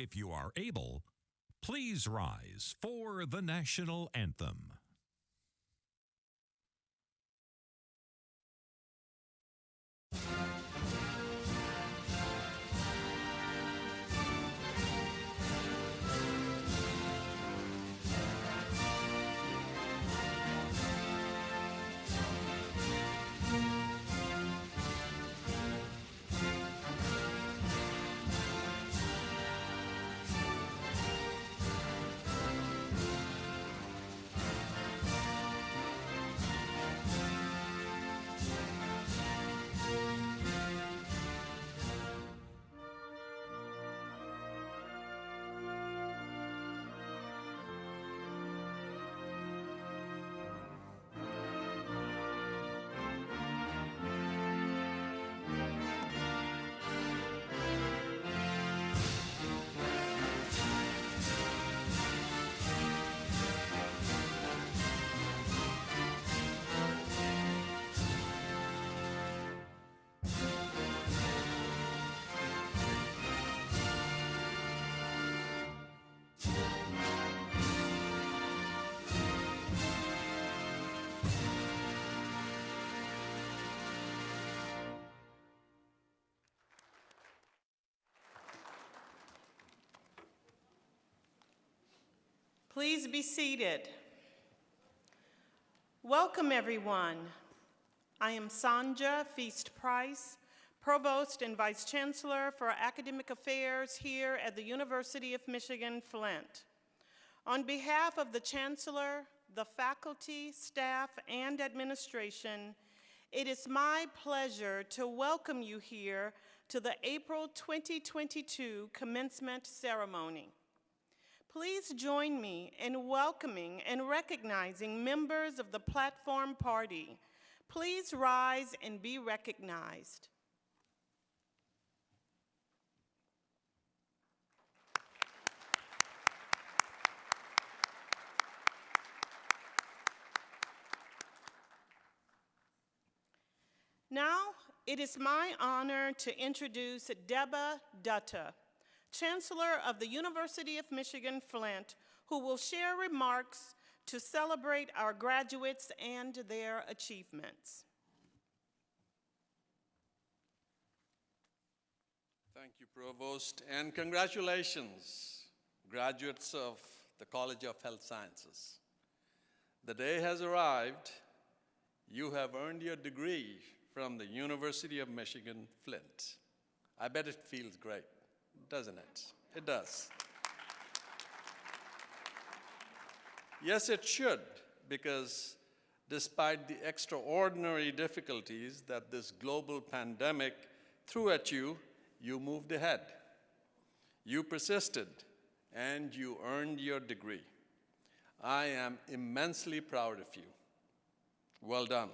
If you are able, please rise for the national anthem. Please be seated. Welcome, everyone. I am Sanja Feast-Price, Provost and Vice Chancellor for Academic Affairs here at the University of Michigan-Flint. On behalf of the Chancellor, the faculty, staff, and administration, it is my pleasure to welcome you here to the April 2022 commencement ceremony. Please join me in welcoming and recognizing members of the Platform Party. Please rise and be recognized. Now, it is my honor to introduce Deba Dutta, Chancellor of the University of Michigan-Flint, who will share remarks to celebrate our graduates and their achievements. Thank you, Provost, and congratulations, graduates of the College of Health Sciences. The day has arrived. You have earned your degree from the University of Michigan-Flint. I bet it feels great, doesn't it? It does. Yes, it should, because despite the extraordinary difficulties that this global pandemic threw at you, you moved ahead. You persisted, and you earned your degree. I am immensely proud of you. Well done.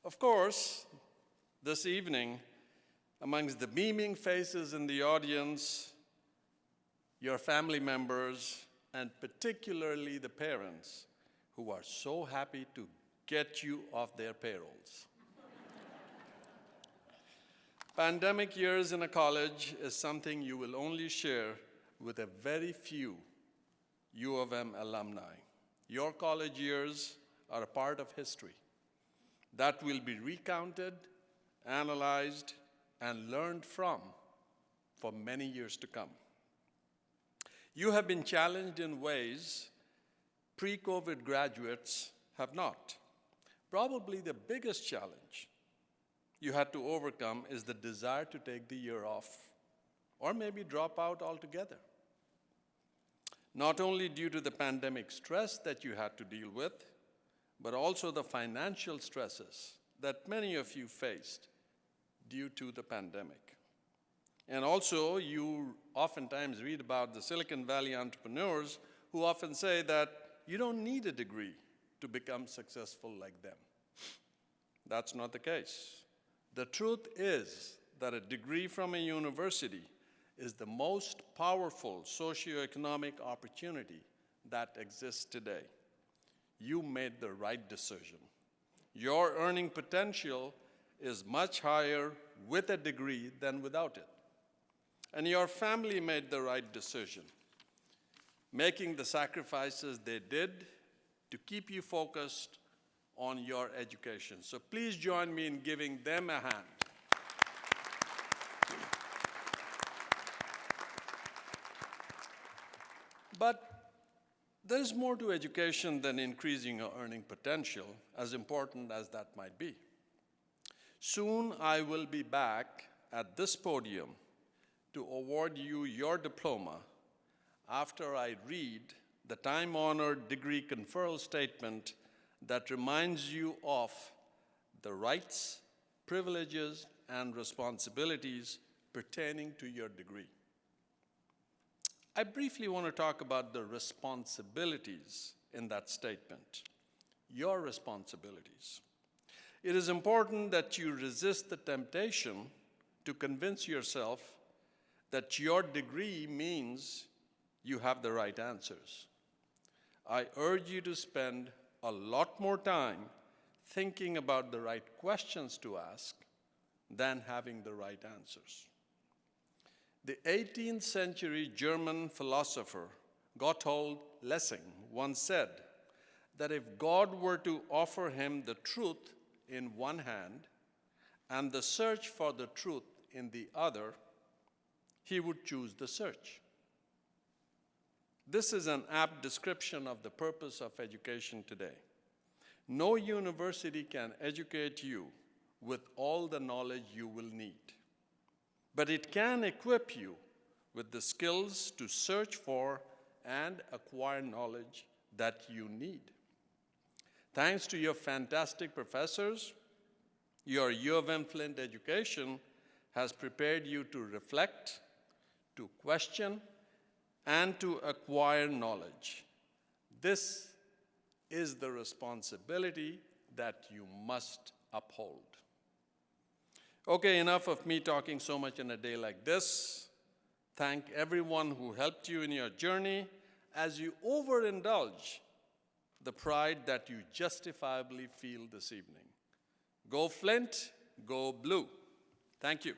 Of course, this evening, amongst the beaming faces in the audience, your family members, and particularly the parents who are so happy to get you off their payrolls. Pandemic years in a college is something you will only share with a very few U of M alumni. Your college years are a part of history that will be recounted, analyzed, and learned from for many years to come. You have been challenged in ways pre-COVID graduates have not. Probably the biggest challenge you had to overcome is the desire to take the year off, or maybe drop out altogether. Not only due to the pandemic stress that you had to deal with, but also the financial stresses that many of you faced due to the pandemic. And also, you oftentimes read about the Silicon Valley entrepreneurs who often say that you don't need a degree to become successful like them. That's not the case. The truth is that a degree from a university is the most powerful socioeconomic opportunity that exists today. You made the right decision. Your earning potential is much higher with a degree than without it. and your family made the right decision, making the sacrifices they did to keep you focused on your education. So please join me in giving them a hand. But there's more to education than increasing your earning potential, as important as that might be. Soon I will be back at this podium to award you your diploma after I read the time-honored degree conferral statement that reminds you of the rights, privileges, and responsibilities pertaining to your degree. I briefly want to talk about the responsibilities in that statement, your responsibilities. It is important that you resist the temptation to convince yourself that your degree means you have the right answers. I urge you to spend a lot more time thinking about the right questions to ask than having the right answers. The 18th century German philosopher Gotthold Lessing once said that if God were to offer him the truth in one hand and the search for the truth in the other, he would choose the search. This is an apt description of the purpose of education today. No university can educate you with all the knowledge you will need, but it can equip you with the skills to search for and acquire knowledge that you need. Thanks to your fantastic professors, your UM-Flint education has prepared you to reflect, to question, and to acquire knowledge. This is the responsibility that you must uphold. Okay, enough of me talking so much in a day like this. Thank everyone who helped you in your journey as you overindulge the pride that you justifiably feel this evening. Go Flint, go blue. Thank you.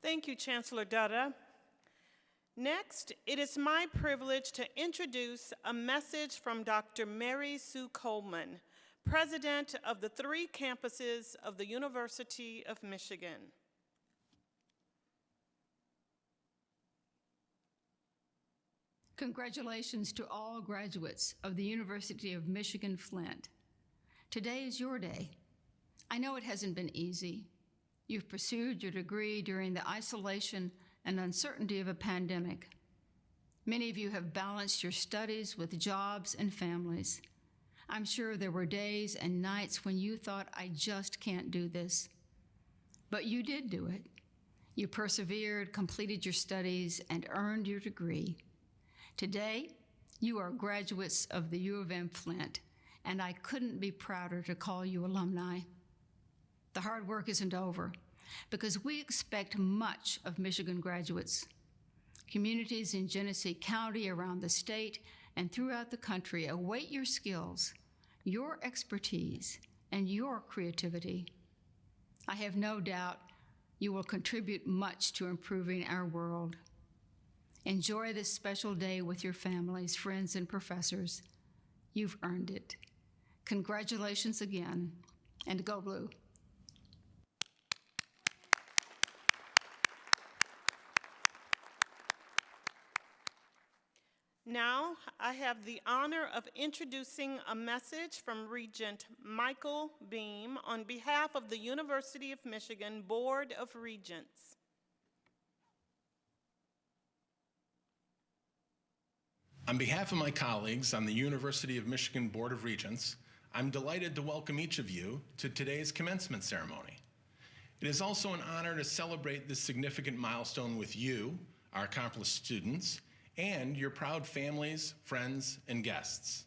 Thank you, Chancellor Dutta. Next, it is my privilege to introduce a message from Dr. Mary Sue Coleman, President of the 3 campuses of the University of Michigan. Congratulations to all graduates of the University of Michigan-Flint. Today is your day. I know it hasn't been easy. You've pursued your degree during the isolation and uncertainty of a pandemic. Many of you have balanced your studies with jobs and families. I'm sure there were days and nights when you thought, I just can't do this. But you did do it. You persevered, completed your studies, and earned your degree. Today, you are graduates of the U of M-Flint, and I couldn't be prouder to call you alumni. The hard work isn't over, because we expect much of Michigan graduates. Communities in Genesee County, around the state, and throughout the country await your skills, your expertise, and your creativity. I have no doubt you will contribute much to improving our world. Enjoy this special day with your families, friends, and professors. You've earned it. Congratulations again, and go blue. Now, I have the honor of introducing a message from Regent Michael Beam on behalf of the University of Michigan Board of Regents. On behalf of my colleagues on the University of Michigan Board of Regents, I'm delighted to welcome each of you to today's commencement ceremony. It is also an honor to celebrate this significant milestone with you, our accomplished students, and your proud families, friends, and guests.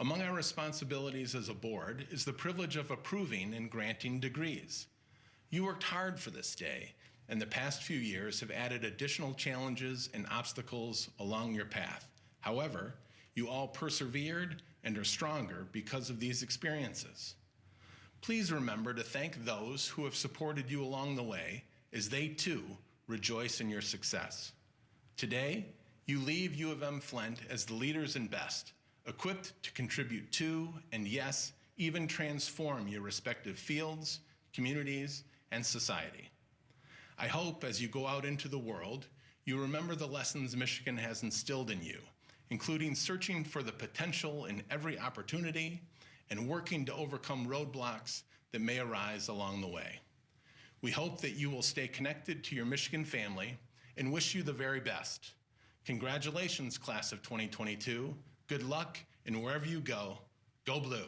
Among our responsibilities as a board is the privilege of approving and granting degrees. You worked hard for this day, and the past few years have added additional challenges and obstacles along your path. However, you all persevered and are stronger because of these experiences. please remember to thank those who have supported you along the way as they too rejoice in your success. Today, you leave U of M-Flint as the leaders and best, equipped to contribute to, and yes, even transform your respective fields, communities, and society. I hope as you go out into the world, you remember the lessons Michigan has instilled in you, including searching for the potential in every opportunity and working to overcome roadblocks that may arise along the way. We hope that you will stay connected to your Michigan family and wish you the very best. Congratulations, class of 2022. Good luck, and wherever you go, go blue.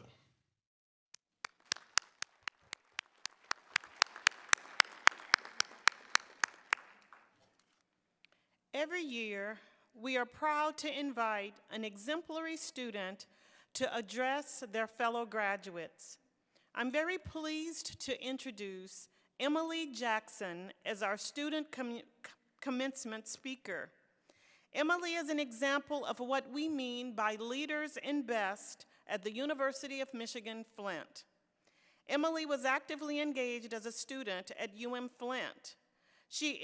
Every year, we are proud to invite an exemplary student to address their fellow graduates. I'm very pleased to introduce Emily Jackson as our student commencement speaker. Emily is an example of what we mean by leaders and best at the University of Michigan-Flint. Emily was actively engaged as a student at UM-Flint. She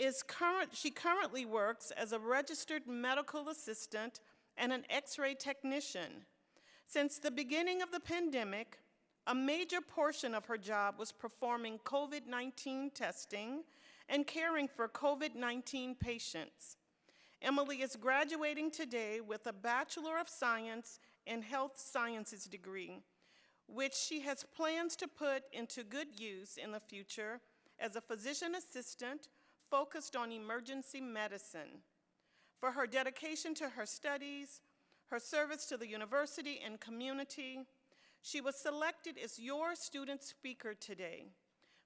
currently works as a registered medical assistant and an X-ray technician. Since the beginning of the pandemic, a major portion of her job was performing COVID-19 testing and caring for COVID-19 patients. Emily is graduating today with a Bachelor of Science in Health Sciences degree, which she has plans to put into good use in the future as a physician assistant focused on emergency medicine. For her dedication to her studies, her service to the university and community, she was selected as your student speaker today.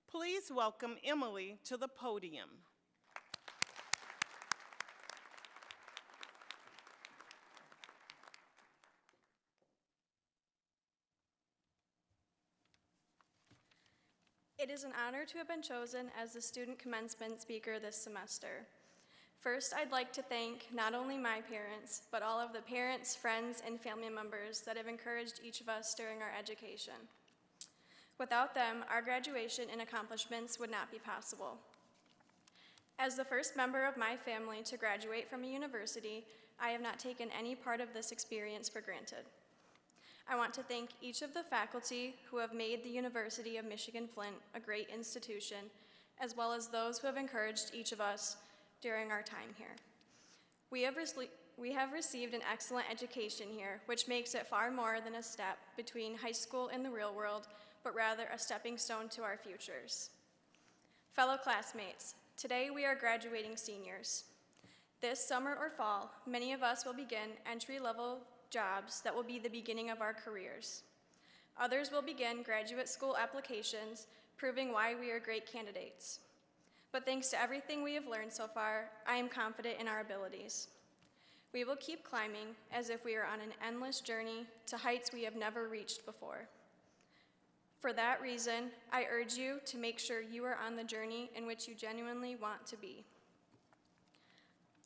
Please welcome Emily to the podium. It is an honor to have been chosen as the student commencement speaker this semester. First, I'd like to thank not only my parents, but all of the parents, friends, and family members that have encouraged each of us during our education. Without them, our graduation and accomplishments would not be possible. As the first member of my family to graduate from a university, I have not taken any part of this experience for granted. I want to thank each of the faculty who have made the University of Michigan-Flint a great institution, as well as those who have encouraged each of us during our time here. We have received an excellent education here, which makes it far more than a step between high school and the real world, but rather a stepping stone to our futures. Fellow classmates, today we are graduating seniors. This summer or fall, many of us will begin entry-level jobs that will be the beginning of our careers. Others will begin graduate school applications, proving why we are great candidates. But thanks to everything we have learned so far, I am confident in our abilities. We will keep climbing as if we are on an endless journey to heights we have never reached before. For that reason, I urge you to make sure you are on the journey in which you genuinely want to be.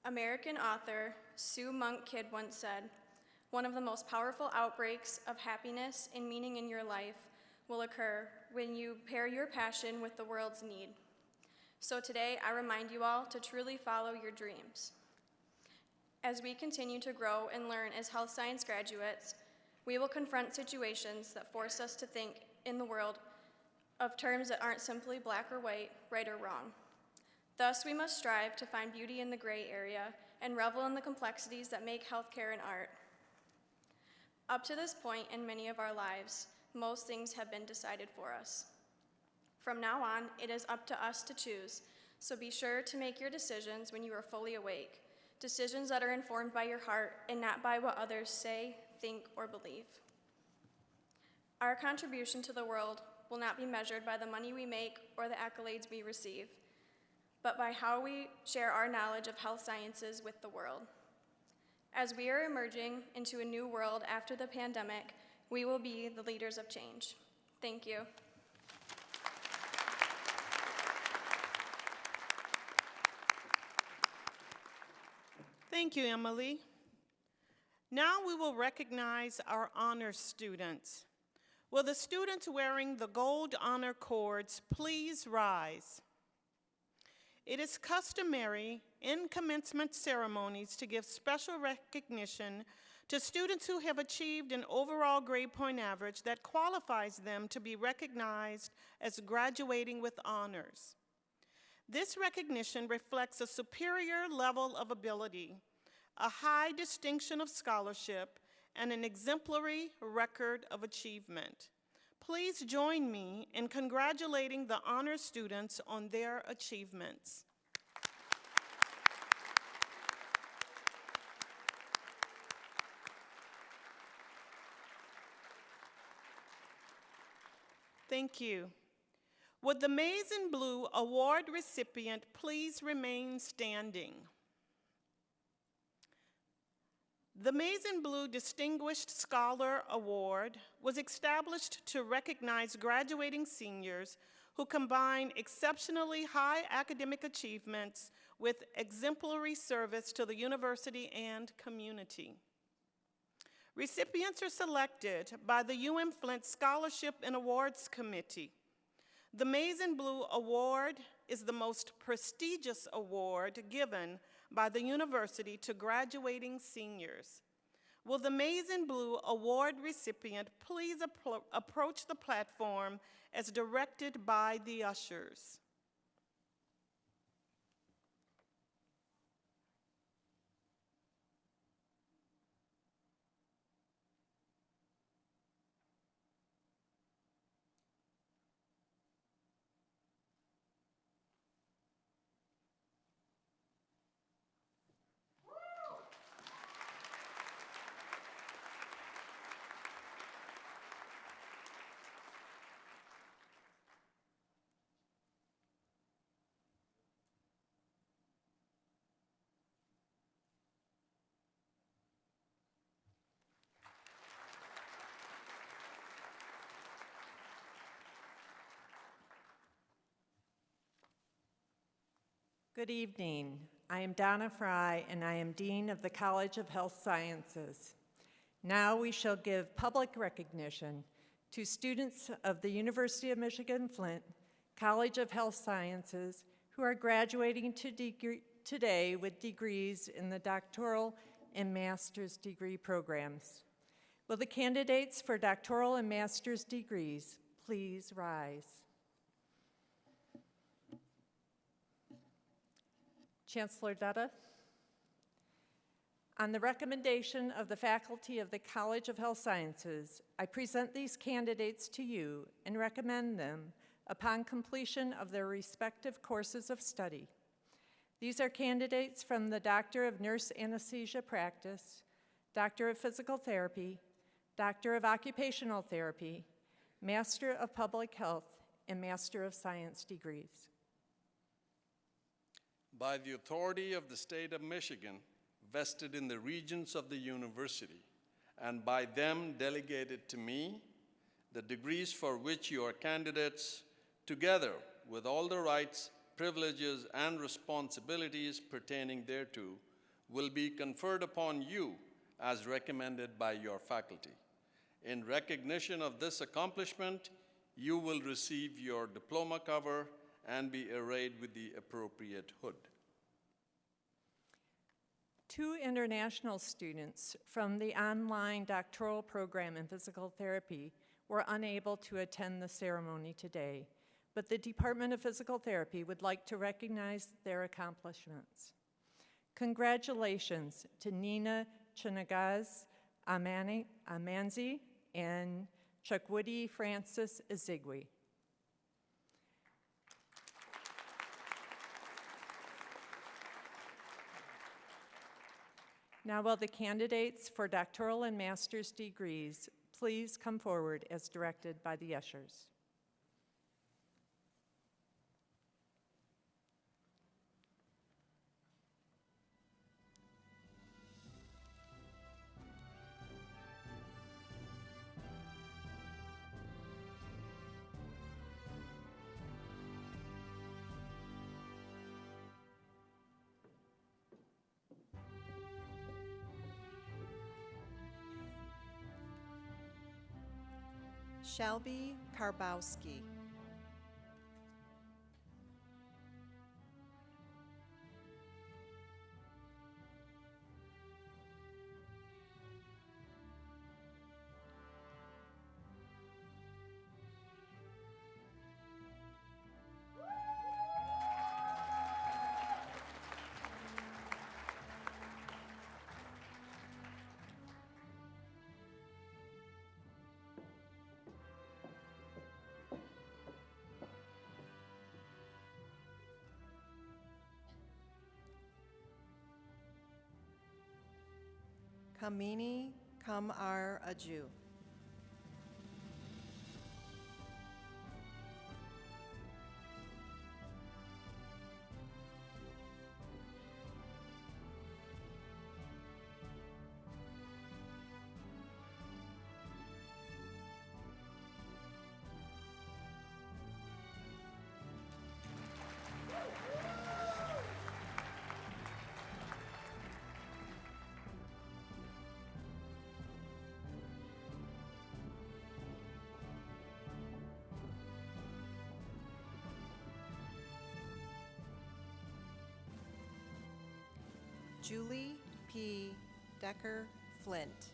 American author Sue Monk Kidd once said, "One of the most powerful outbreaks of happiness and meaning in your life will occur when you pair your passion with the world's need." So today, I remind you all to truly follow your dreams. As we continue to grow and learn as health science graduates, we will confront situations that force us to think in the world of terms that aren't simply black or white, right or wrong. Thus, we must strive to find beauty in the gray area and revel in the complexities that make healthcare an art. Up to this point in many of our lives, most things have been decided for us. From now on, it is up to us to choose, so be sure to make your decisions when you are fully awake, decisions that are informed by your heart and not by what others say, think, or believe. Our contribution to the world will not be measured by the money we make or the accolades we receive, but by how we share our knowledge of health sciences with the world. As we are emerging into a new world after the pandemic, we will be the leaders of change. Thank you. Thank you, Emily. Now we will recognize our honors students. Will the students wearing the gold honor cords please rise? It is customary in commencement ceremonies to give special recognition to students who have achieved an overall grade point average that qualifies them to be recognized as graduating with honors. This recognition reflects a superior level of ability, a high distinction of scholarship, and an exemplary record of achievement. Please join me in congratulating the honor students on their achievements. Thank you. Would the Maize and Blue Award recipient please remain standing? The Maize and Blue Distinguished Scholar Award was established to recognize graduating seniors who combine exceptionally high academic achievements with exemplary service to the university and community. Recipients are selected by the UM-Flint Scholarship and Awards Committee. The Maize and Blue Award is the most prestigious award given by the university to graduating seniors. Will the Maize and Blue Award recipient please approach the platform as directed by the ushers? Good evening. I am Donna Fry, and I am Dean of the College of Health Sciences. Now we shall give public recognition to students of the University of Michigan-Flint College of Health Sciences who are graduating today with degrees in the doctoral and master's degree programs. Will the candidates for doctoral and master's degrees please rise? Chancellor Dutta. On the recommendation of the faculty of the College of Health Sciences, I present these candidates to you and recommend them upon completion of their respective courses of study. These are candidates from the Doctor of Nurse Anesthesia Practice, Doctor of Physical Therapy, Doctor of Occupational Therapy, Master of Public Health, and Master of Science degrees. By the authority of the state of Michigan, vested in the regents of the university, and by them delegated to me, the degrees for which you are candidates, together with all the rights, privileges, and responsibilities pertaining thereto, will be conferred upon you as recommended by your faculty. In recognition of this accomplishment, you will receive your diploma cover and be arrayed with the appropriate hood. 2 international students from the online doctoral program in physical therapy were unable to attend the ceremony today, but the Department of Physical Therapy would like to recognize their accomplishments. Congratulations to Nina Chinagaz Amanzi and Chukwudi Francis Izigwe. Now will the candidates for doctoral and master's degrees please come forward as directed by the ushers. Shelby Karbowski. Kamini Kamar Aju. Julie P. Decker Flint.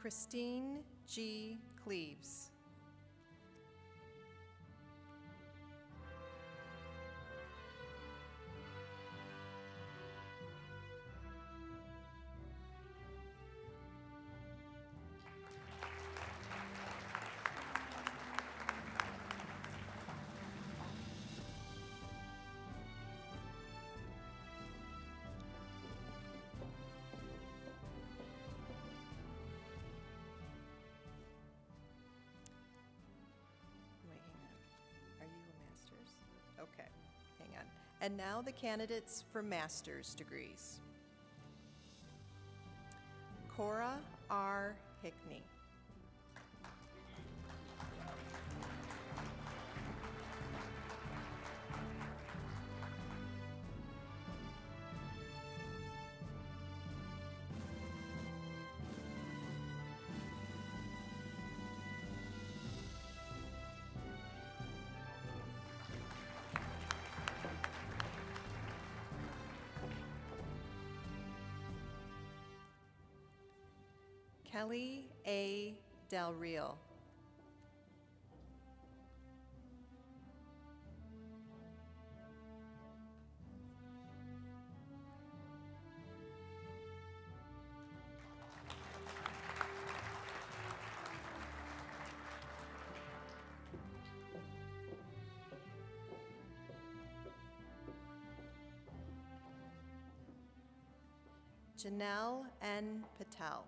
Christine G. Cleaves. Okay, hang on. And now the candidates for master's degrees. Cora R. Hickney. Kelly A. Del Real. Janelle N. Patel.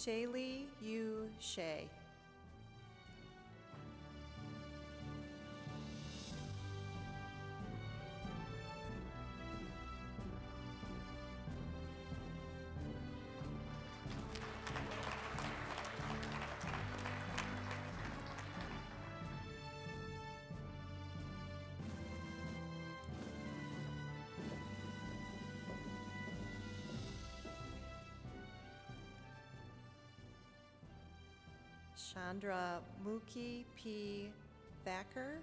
Shaylee Yu Shea. Chandra Muki P. Thacker.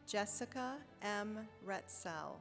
Jessica M. Retzel.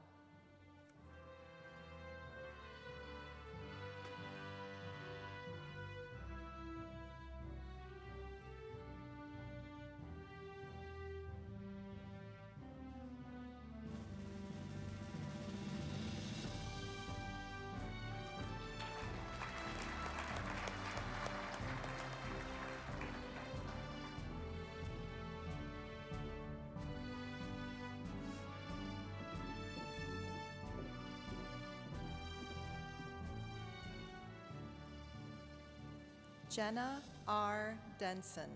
Jenna R. Denson.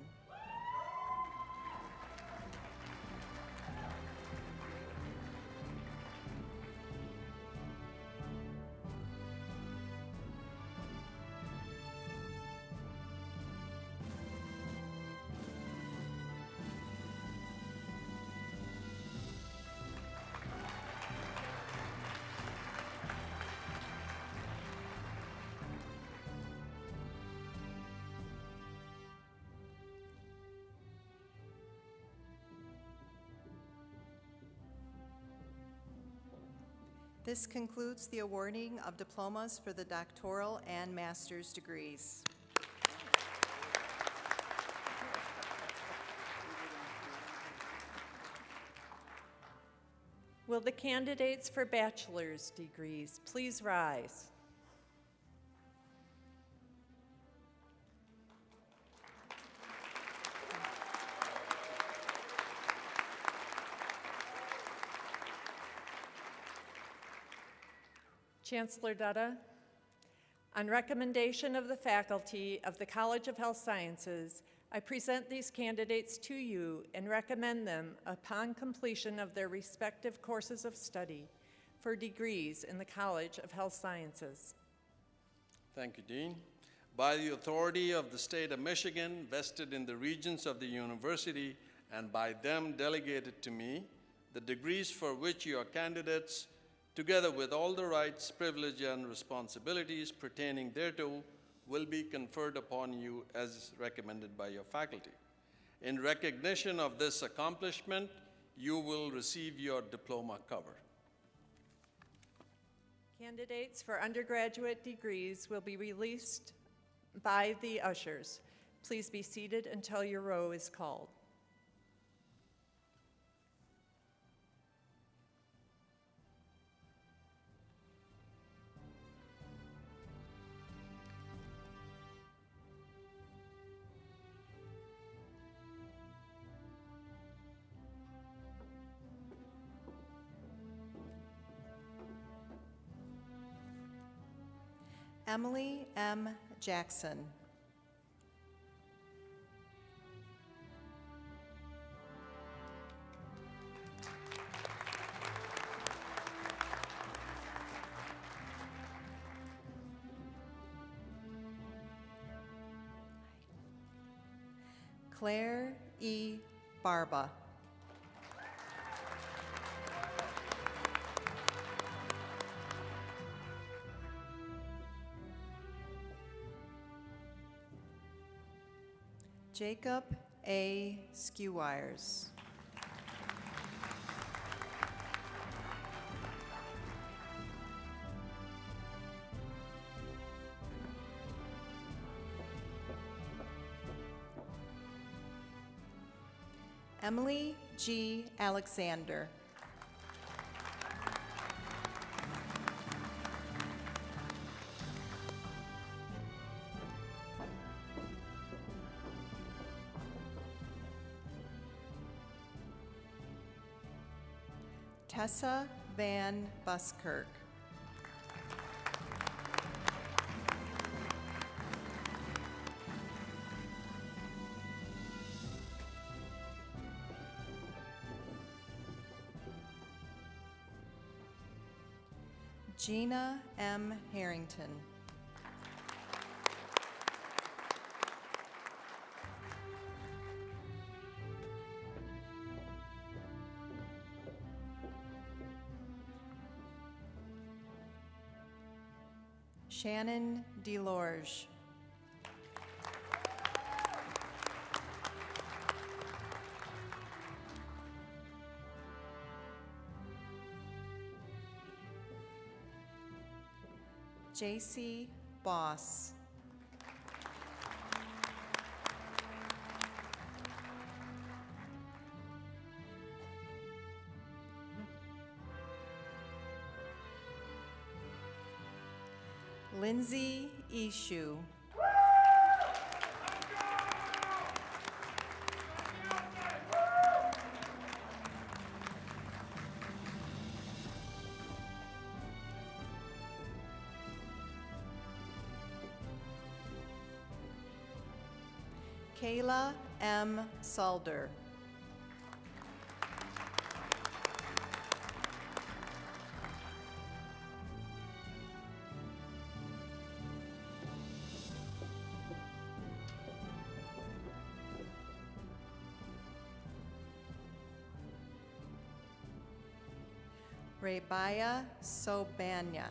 This concludes the awarding of diplomas for the doctoral and master's degrees. Will the candidates for bachelor's degrees please rise? Chancellor Dutta, on recommendation of the faculty of the College of Health Sciences, I present these candidates to you and recommend them upon completion of their respective courses of study for degrees in the College of Health Sciences. Thank you, Dean. By the authority of the state of Michigan, vested in the regents of the university, and by them delegated to me, the degrees for which you are candidates, together with all the rights, privileges, and responsibilities pertaining thereto, will be conferred upon you as recommended by your faculty. In recognition of this accomplishment, you will receive your diploma cover. Candidates for undergraduate degrees will be released by the ushers. Please be seated until your row is called. Emily M. Jackson. Claire E. Barba. Jacob A. Skewires. Emily G. Alexander. Tessa Van Buskirk. Gina M. Harrington. Shannon DeLorge. JC Boss. Lindsay Ishu. Kayla M. Salder. Rebaya Sobanya.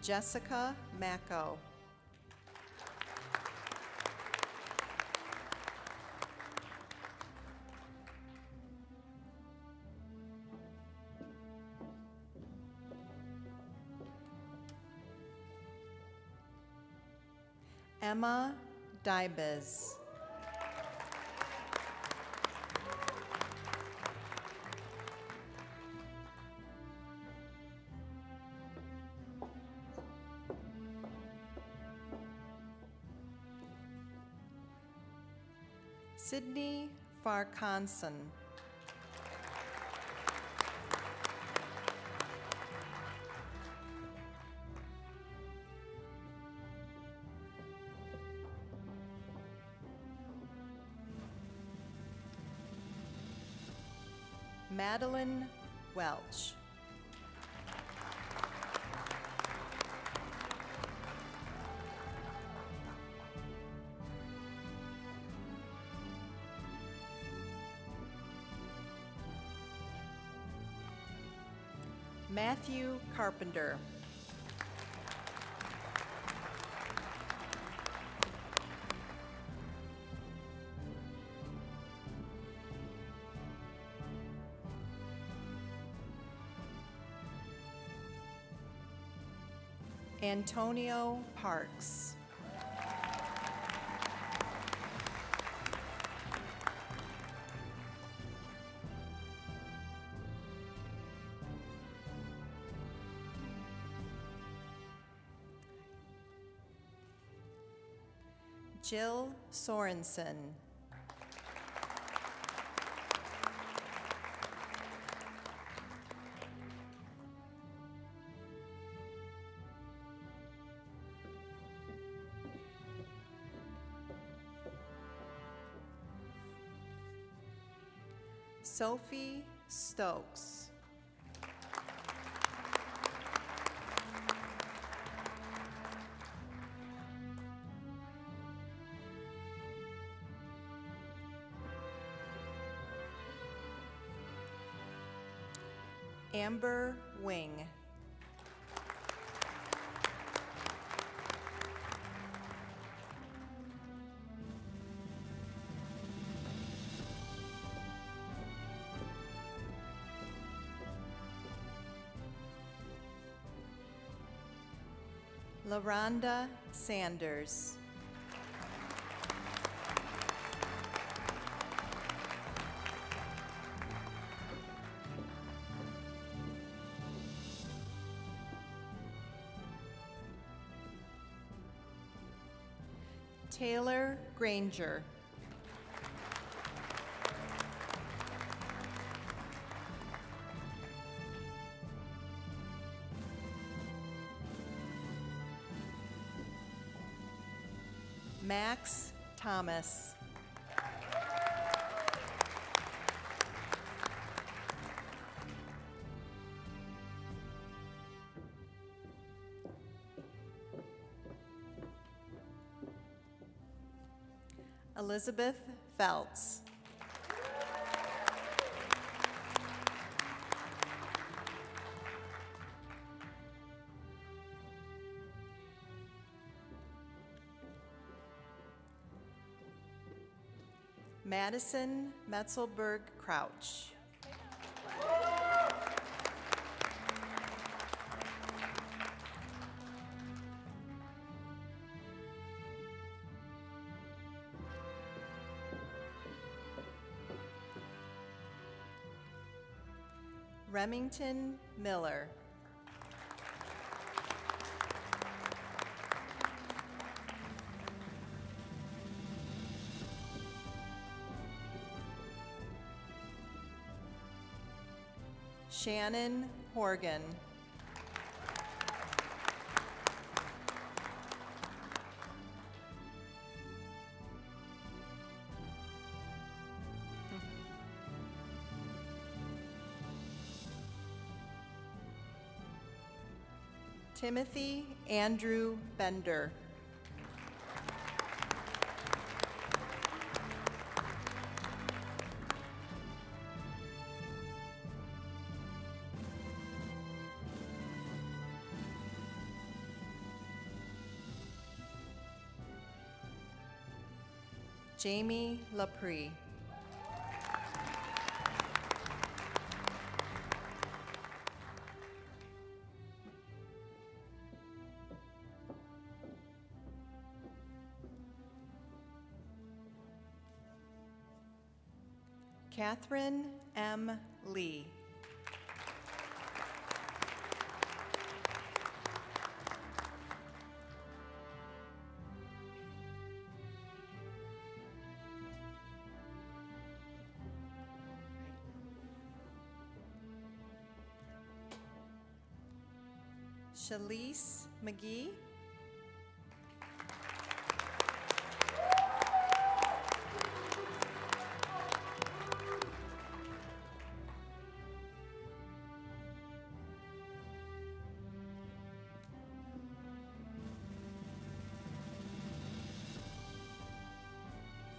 Jessica Macco. Emma Dibes. Sydney Farkanson. Madeline Welch. Matthew Carpenter. Antonio Parks. Jill Sorensen. Sophie Stokes. Amber Wing. LaRonda Sanders. Taylor Granger. Max Thomas. Elizabeth Feltz. Madison Metzelberg Crouch. Remington Miller. Shannon Horgan. Timothy Andrew Bender. Jamie Laprie. Catherine M. Lee. Shalise McGee.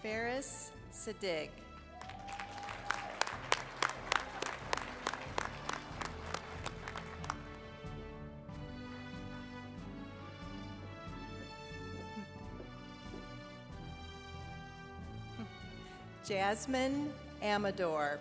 Ferris Sadig. Jasmine Amador.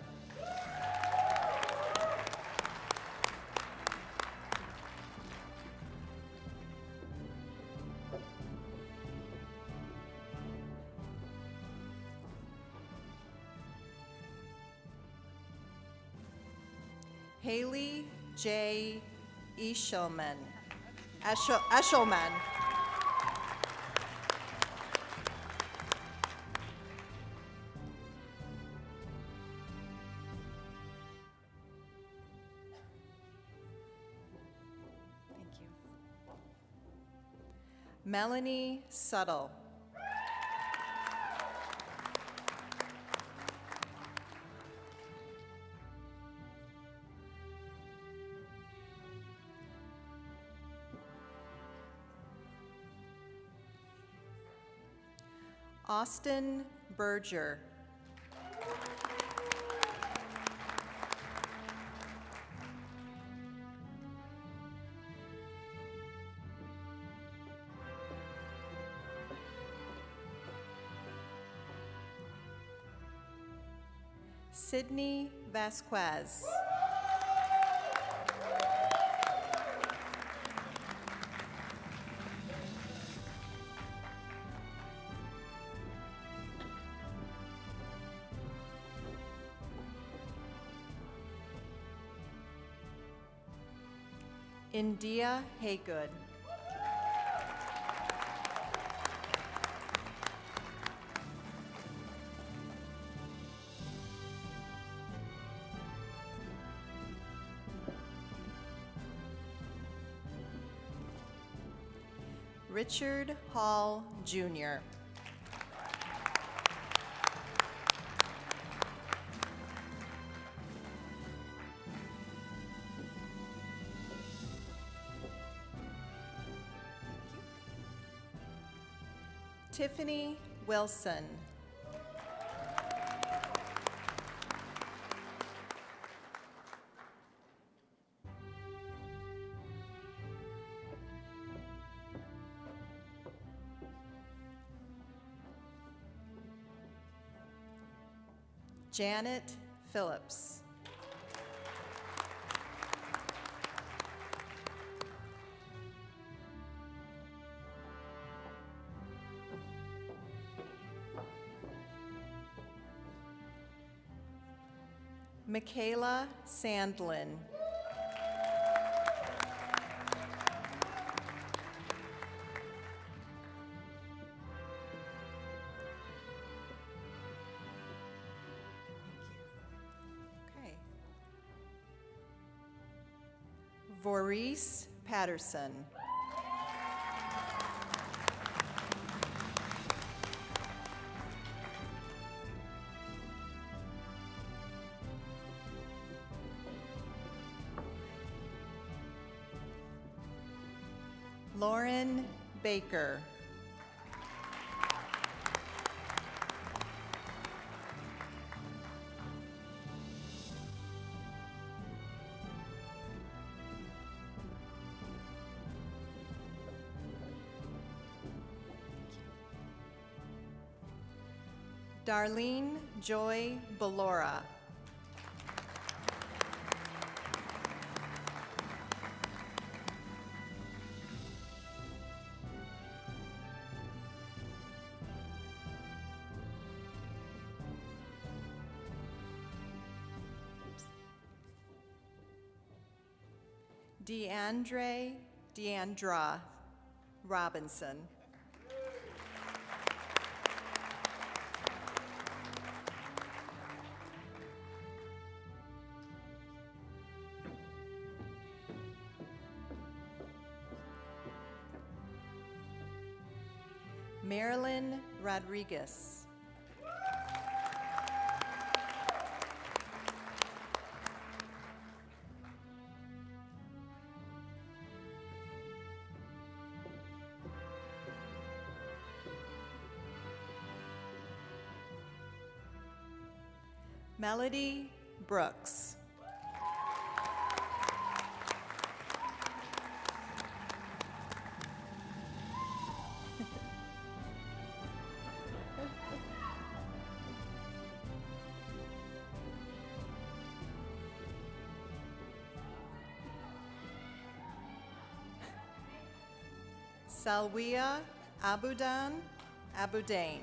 Haley J. Eshelman. Eshelman. Thank you. Melanie Suttle. Austin Berger. Sydney Vasquez. India Haygood. Richard Hall, Jr. Tiffany Wilson. Janet Phillips. Michaela Sandlin. Okay. Voorhees Patterson. Lauren Baker. Darlene Joy Belora. Deandra Robinson. Marilyn Rodriguez. Melody Brooks. Salwia Abudain.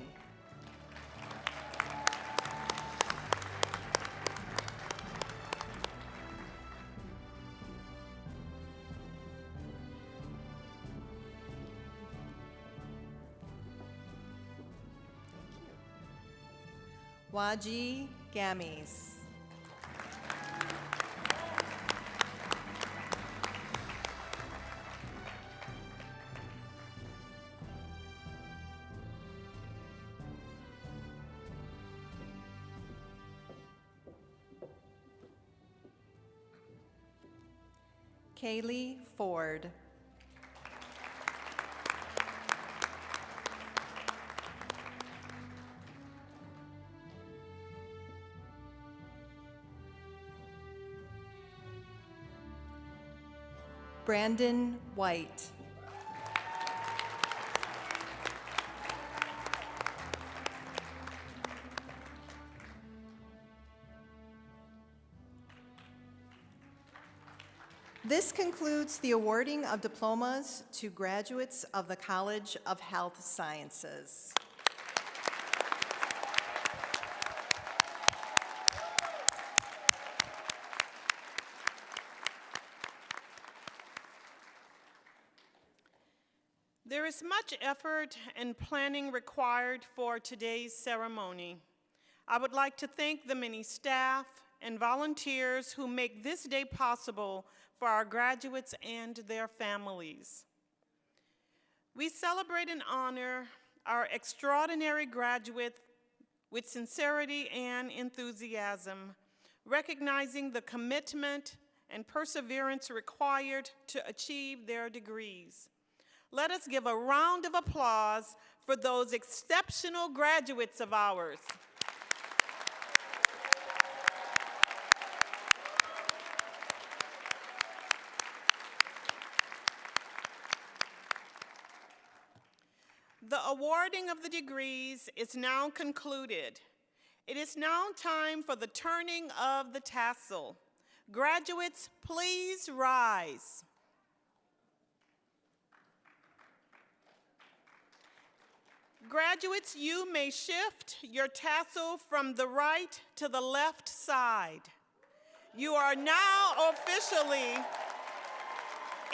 Waji Gamis. Kaylee Ford. Brandon White. This concludes the awarding of diplomas to graduates of the College of Health Sciences. There is much effort and planning required for today's ceremony. I would like to thank the many staff and volunteers who make this day possible for our graduates and their families. We celebrate and honor our extraordinary graduates with sincerity and enthusiasm, recognizing the commitment and perseverance required to achieve their degrees. Let us give a round of applause for for those exceptional graduates of ours. The awarding of the degrees is now concluded. It is now time for the turning of the tassel. Graduates, please rise. Graduates, you may shift your tassel from the right to the left side. You are now officially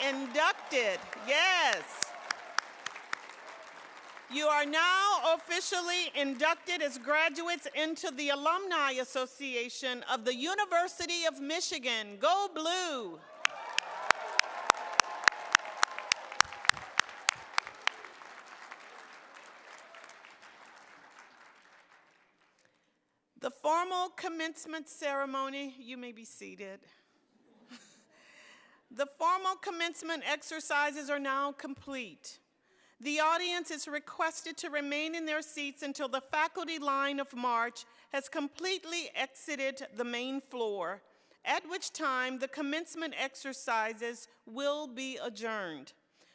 inducted. Yes. You are now officially inducted as graduates into the Alumni Association of the University of Michigan. Go Blue! The formal commencement ceremony, you may be seated. The formal commencement exercises are now complete. The audience is requested to remain in their seats until the faculty line of march has completely exited the main floor, at which time the commencement exercises will be adjourned.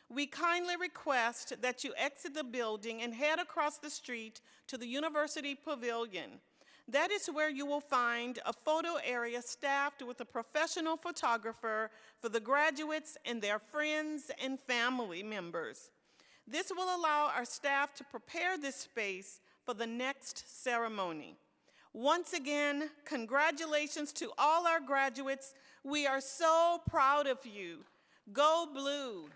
We kindly request that you exit the building and head across the street to the University Pavilion. That is where you will find a photo area staffed with a professional photographer for the graduates and their friends and family members. This will allow our staff to prepare this space for the next ceremony. Once again, congratulations to all our graduates. We are so proud of you. Go Blue!